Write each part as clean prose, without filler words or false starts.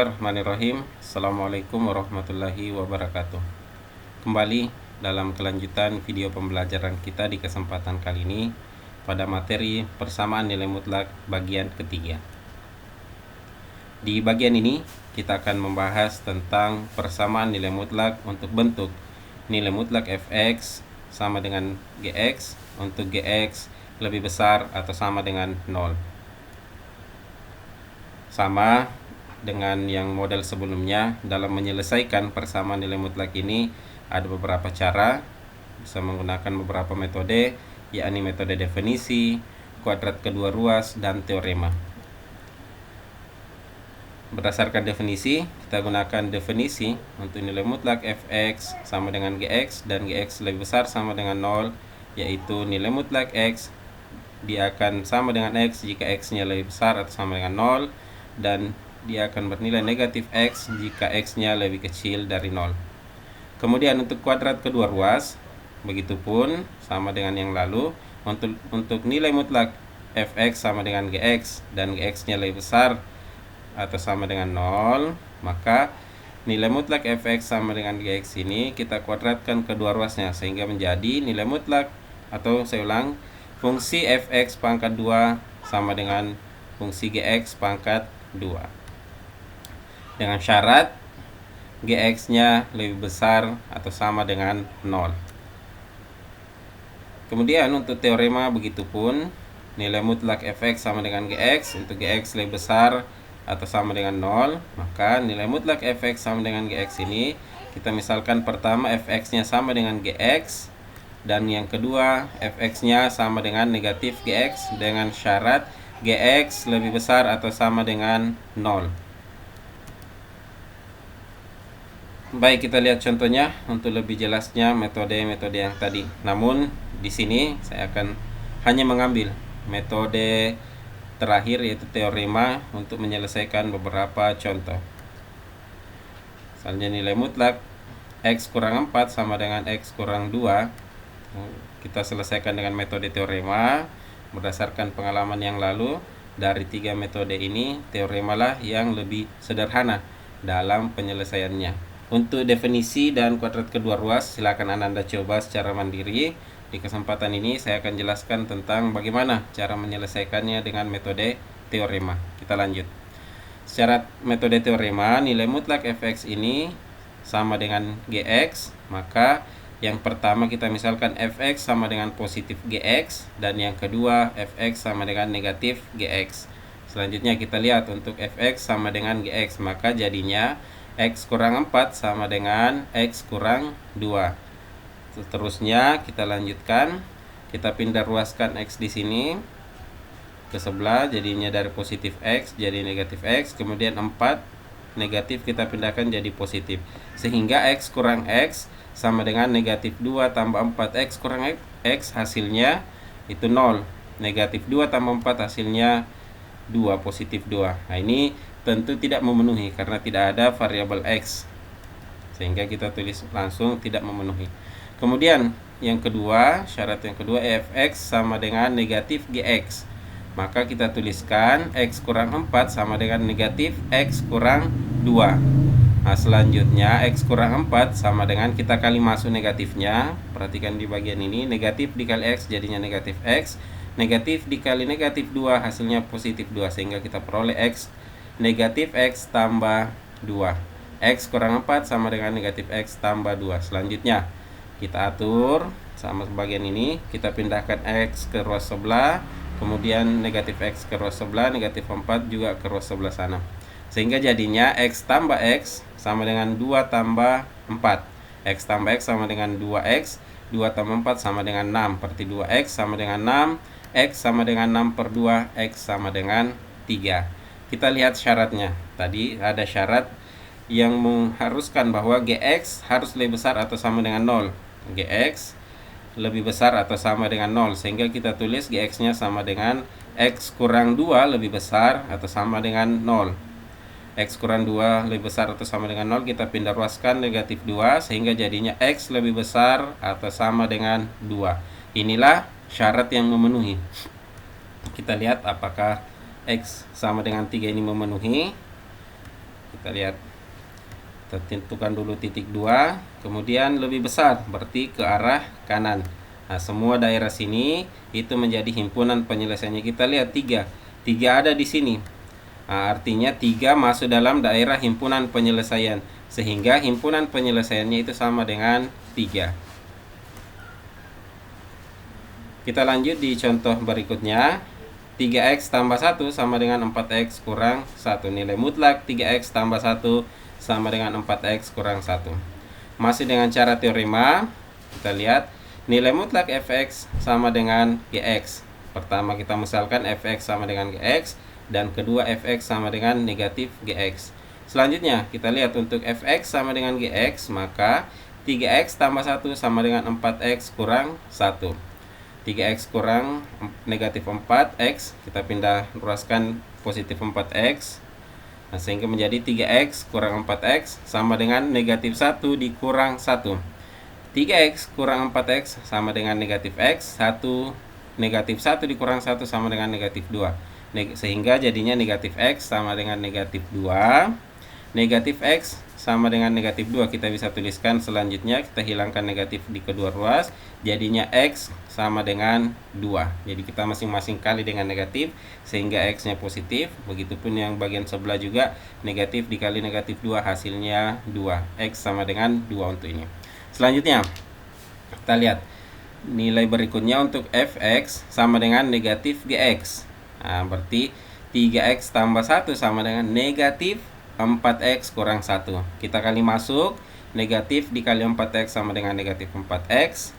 Bismillahirrahmanirrahim. Assalamualaikum warahmatullahi wabarakatuh. Kembali dalam kelanjutan video pembelajaran kita di kesempatan kali ini pada materi persamaan nilai mutlak bagian ketiga. Di bagian ini kita akan membahas tentang persamaan nilai mutlak untuk bentuk nilai mutlak fx sama dengan gx untuk gx lebih besar atau sama dengan 0. Sama dengan yang model sebelumnya, dalam menyelesaikan persamaan nilai mutlak ini ada beberapa cara, bisa menggunakan beberapa metode, yakni metode definisi, kuadrat kedua ruas, dan teorema. Berdasarkan definisi, kita gunakan definisi untuk nilai mutlak fx sama dengan gx dan gx lebih besar sama dengan 0, yaitu nilai mutlak x dia akan sama dengan x jika x-nya lebih besar atau sama dengan 0, dan dia akan bernilai negatif x jika x-nya lebih kecil dari 0. Kemudian untuk kuadrat kedua ruas, begitupun sama dengan yang lalu. Untuk nilai mutlak fx sama dengan gx dan gx-nya lebih besar atau sama dengan 0, maka nilai mutlak fx sama dengan gx ini kita kuadratkan kedua ruasnya sehingga menjadi nilai mutlak, atau saya ulang, fungsi fx pangkat 2 sama dengan fungsi gx pangkat 2. Dengan syarat gx-nya lebih besar atau sama dengan 0. Kemudian untuk teorema begitupun, nilai mutlak fx sama dengan gx, untuk gx lebih besar atau sama dengan 0, maka nilai mutlak fx sama dengan gx ini kita misalkan pertama fx-nya sama dengan gx, dan yang kedua fx-nya sama dengan negatif gx dengan syarat gx lebih besar atau sama dengan 0. Baik, kita lihat contohnya untuk lebih jelasnya metode-metode yang tadi. Namun di sini saya akan hanya mengambil metode terakhir, yaitu teorema, untuk menyelesaikan beberapa contoh. Misalnya nilai mutlak x kurang 4 sama dengan x kurang 2. Kita selesaikan dengan metode teorema. Berdasarkan pengalaman yang lalu, dari 3 metode ini teorema lah yang lebih sederhana dalam penyelesaiannya. Untuk definisi dan kuadrat kedua ruas, silakan Anda coba secara mandiri. Di kesempatan ini saya akan jelaskan tentang bagaimana cara menyelesaikannya dengan metode teorema. Kita lanjut. Secara metode teorema, nilai mutlak fx ini sama dengan gx, maka yang pertama kita misalkan fx sama dengan positif gx, dan yang kedua fx sama dengan negatif gx. Selanjutnya kita lihat untuk fx sama dengan gx, maka jadinya x kurang 4 sama dengan x kurang 2. Seterusnya kita lanjutkan, kita pindah ruaskan x di sini ke sebelah, jadinya dari positif x jadi negatif x, kemudian 4 negatif kita pindahkan jadi positif, sehingga x kurang x sama dengan negatif 2 tambah 4x kurang x, hasilnya itu 0. Negatif 2 tambah 4 hasilnya 2, positif 2. Nah, ini tentu tidak memenuhi karena tidak ada variabel x, sehingga kita tulis langsung tidak memenuhi. Kemudian yang kedua, syarat yang kedua, fx sama dengan negatif gx, maka kita tuliskan x kurang 4 sama dengan negatif x kurang 2. Nah, selanjutnya x kurang 4 sama dengan, kita kali masuk negatifnya. Perhatikan di bagian ini, negatif dikali x jadinya negatif x, negatif dikali negatif 2 hasilnya positif 2, sehingga kita peroleh x negatif x tambah 2. X kurang 4 sama dengan negatif x tambah 2. Selanjutnya kita atur sama bagian ini, kita pindahkan x ke ruas sebelah, kemudian negatif x ke ruas sebelah, negatif 4 juga ke ruas sebelah sana, sehingga jadinya x tambah x sama dengan 2 tambah 4. X tambah x sama dengan 2x, 2 tambah 4 sama dengan 6, berarti 2x sama dengan 6, x sama dengan 6 per 2, x sama dengan 3. Kita lihat syaratnya. Tadi ada syarat yang mengharuskan bahwa gx harus lebih besar atau sama dengan 0. Gx lebih besar atau sama dengan 0, sehingga kita tulis gx-nya sama dengan x kurang 2 lebih besar atau sama dengan 0. X kurang 2 lebih besar atau sama dengan 0, kita pindah ruaskan negatif 2, sehingga jadinya x lebih besar atau sama dengan 2. Inilah syarat yang memenuhi. Kita lihat apakah x sama dengan 3 ini memenuhi. Kita lihat, kita tentukan dulu titik 2, kemudian lebih besar berarti ke arah kanan. Nah, semua daerah sini itu menjadi himpunan penyelesaiannya. Kita lihat 3 ada di sini. Nah, artinya 3 masuk dalam daerah himpunan penyelesaian, sehingga himpunan penyelesaiannya itu sama dengan 3. Kita lanjut di contoh berikutnya. 3x tambah 1 sama dengan 4x kurang 1. Nilai mutlak 3x tambah 1 sama dengan 4x kurang 1. Masih dengan cara teorema, kita lihat nilai mutlak fx sama dengan gx. Pertama kita misalkan fx sama dengan gx, dan kedua fx sama dengan negatif gx. Selanjutnya kita lihat untuk fx sama dengan gx, maka 3x tambah 1 sama dengan 4x kurang 1. 3x kurang negatif 4x, kita pindah ruaskan positif 4x. Nah, sehingga menjadi 3x kurang 4x sama dengan negatif 1 dikurang 1. 3x kurang 4x sama dengan negatif x. 1 negatif 1 dikurang 1 sama dengan negatif 2. Sehingga jadinya negatif x sama dengan negatif 2. Negatif x sama dengan negatif 2 kita bisa tuliskan selanjutnya. Kita hilangkan negatif di kedua ruas, jadinya x sama dengan 2. Jadi kita masing-masing kali dengan negatif sehingga x nya positif. Begitupun yang bagian sebelah juga, negatif dikali negatif 2 hasilnya 2. X sama dengan 2 untuk ini. Selanjutnya kita lihat nilai berikutnya untuk fx sama dengan negatif gx. Nah, berarti 3x tambah 1 sama dengan negatif 4x kurang 1. Kita kali masuk, negatif dikali 4x sama dengan negatif 4x.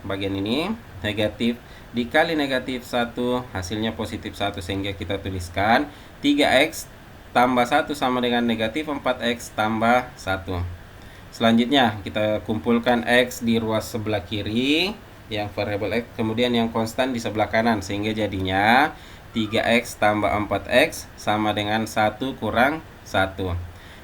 Bagian ini negatif dikali negatif 1 hasilnya positif 1, sehingga kita tuliskan 3x tambah 1 sama dengan negatif 4x tambah 1. Selanjutnya kita kumpulkan x di ruas sebelah kiri yang variabel x, kemudian yang konstan di sebelah kanan, sehingga jadinya 3x tambah 4x sama dengan 1 kurang 1.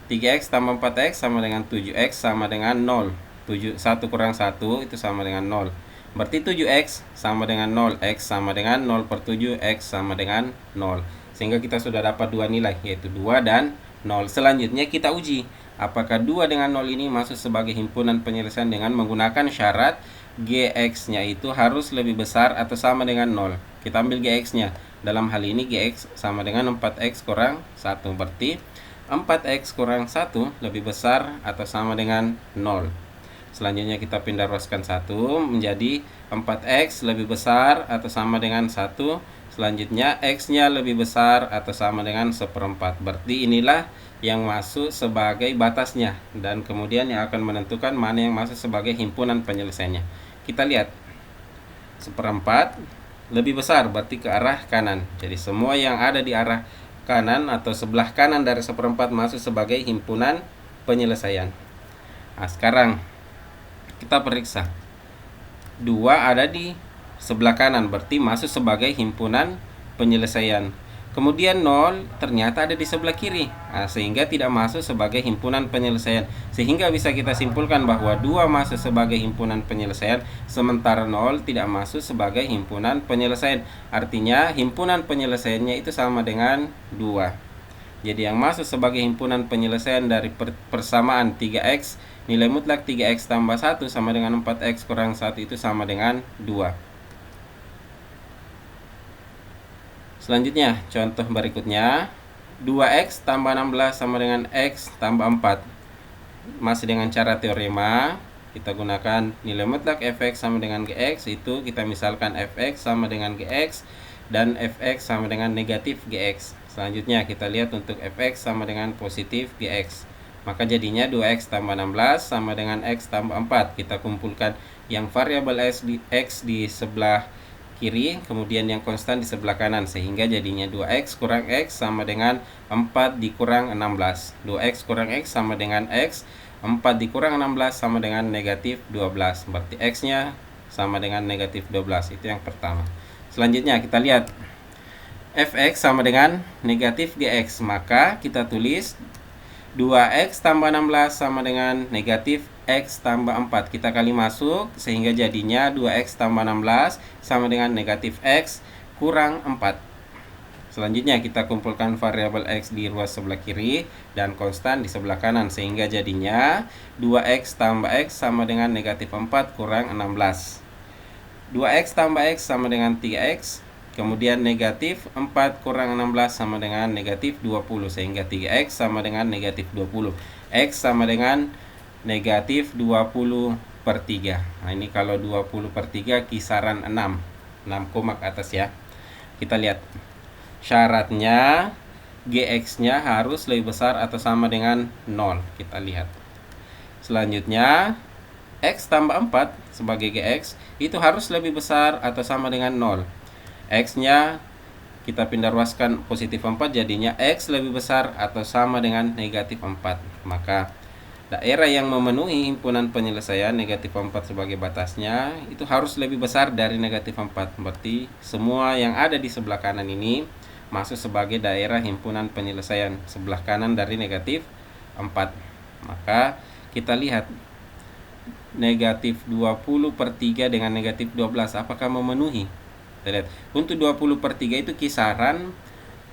3x tambah 4x sama dengan 7x sama dengan 0. 1 kurang 1 itu sama dengan 0. Berarti 7x sama dengan 0. X sama dengan 0 per 7. X sama dengan 0. Sehingga kita sudah dapat dua nilai, yaitu 2 dan 0. Selanjutnya kita uji apakah 2 dengan 0 ini masuk sebagai himpunan penyelesaian dengan menggunakan syarat gx nya itu harus lebih besar atau sama dengan 0. Kita ambil gx nya. Dalam hal ini gx sama dengan 4x kurang 1. Berarti 4x kurang 1 lebih besar atau sama dengan 0. Selanjutnya kita pindah ruaskan 1 menjadi 4x lebih besar atau sama dengan 1. Selanjutnya x nya lebih besar atau sama dengan 1/4. Berarti inilah yang masuk sebagai batasnya, dan kemudian yang akan menentukan mana yang masuk sebagai himpunan penyelesaiannya. Kita lihat 1/4 lebih besar berarti ke arah kanan. Jadi semua yang ada di arah kanan atau sebelah kanan dari 1/4 masuk sebagai himpunan penyelesaian. Nah, sekarang kita periksa 2 ada di sebelah kanan, berarti masuk sebagai himpunan penyelesaian. Kemudian 0 ternyata ada di sebelah kiri, nah, sehingga tidak masuk sebagai himpunan penyelesaian. Sehingga bisa kita simpulkan bahwa 2 masuk sebagai himpunan penyelesaian, sementara 0 tidak masuk sebagai himpunan penyelesaian. Artinya himpunan penyelesaiannya itu sama dengan 2. Jadi yang masuk sebagai himpunan penyelesaian dari persamaan 3x, nilai mutlak 3x tambah 1 sama dengan 4x kurang 1 itu sama dengan 2. Selanjutnya, contoh berikutnya, 2x tambah 16 sama dengan x tambah 4. Masih dengan cara teorema, kita gunakan nilai mutlak fx sama dengan gx, itu kita misalkan fx sama dengan gx, dan fx sama dengan negatif gx. Selanjutnya, kita lihat untuk fx sama dengan positif gx. Maka jadinya 2x tambah 16 sama dengan x tambah 4. Kita kumpulkan yang variabel x di sebelah kiri, kemudian yang konstan di sebelah kanan, sehingga jadinya 2x kurang x sama dengan 4 dikurang 16. 2x kurang x sama dengan x, 4 dikurang 16 sama dengan negatif 12. Berarti x nya sama dengan negatif 12. Itu yang pertama. Selanjutnya kita lihat fx sama dengan negatif gx, maka kita tulis 2x tambah 16 sama dengan negatif x tambah 4. Kita kali masuk sehingga jadinya 2x tambah 16 sama dengan negatif x kurang 4. Selanjutnya kita kumpulkan variabel X di ruas sebelah kiri dan konstan di sebelah kanan, sehingga jadinya 2X tambah X sama dengan negatif 4 kurang 16. 2X tambah X sama dengan 3X, kemudian negatif 4 kurang 16 sama dengan negatif 20, sehingga 3X sama dengan negatif 20. X sama dengan negatif 20 per 3. Nah, ini kalau 20 per 3 kisaran 6 koma ke atas ya. Kita lihat syaratnya GX-nya harus lebih besar atau sama dengan 0. Kita lihat. Selanjutnya X tambah 4 sebagai GX itu harus lebih besar atau sama dengan 0. X-nya kita pindah ruaskan positif 4, jadinya X lebih besar atau sama dengan negatif 4. Maka daerah yang memenuhi himpunan penyelesaian negatif 4 sebagai batasnya itu harus lebih besar dari negatif 4. Berarti semua yang ada di sebelah kanan ini masuk sebagai daerah himpunan penyelesaian sebelah kanan dari negatif 4. Maka kita lihat negatif 20 per 3 dengan negatif 12 apakah memenuhi? Kita lihat untuk 20 per 3 itu kisaran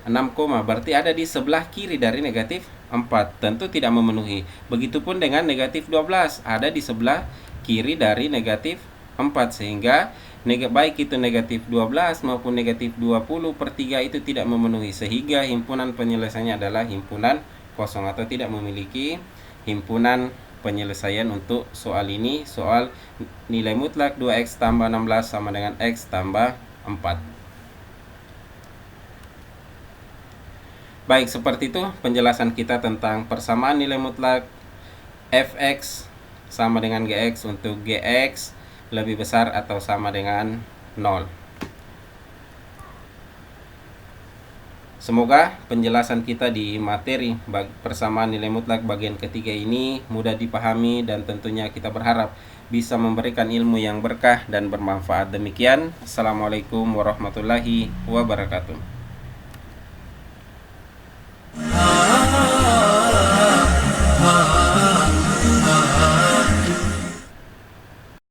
6, berarti ada di sebelah kiri dari negatif 4, tentu tidak memenuhi. Begitupun dengan negatif 12 ada di sebelah kiri dari negatif 4, sehingga baik itu negatif 12 maupun negatif 20 per 3 itu tidak memenuhi, sehingga himpunan penyelesaiannya adalah himpunan kosong atau tidak memiliki himpunan penyelesaian untuk soal ini, soal nilai mutlak 2X tambah 16 sama dengan X tambah 4. Baik, seperti itu penjelasan kita tentang persamaan nilai mutlak Fx sama dengan Gx untuk Gx lebih besar atau sama dengan 0. Semoga penjelasan kita di materi persamaan nilai mutlak bagian ketiga ini mudah dipahami dan tentunya kita berharap bisa memberikan ilmu yang berkah dan bermanfaat. Demikian, Assalamualaikum warahmatullahi wabarakatuh.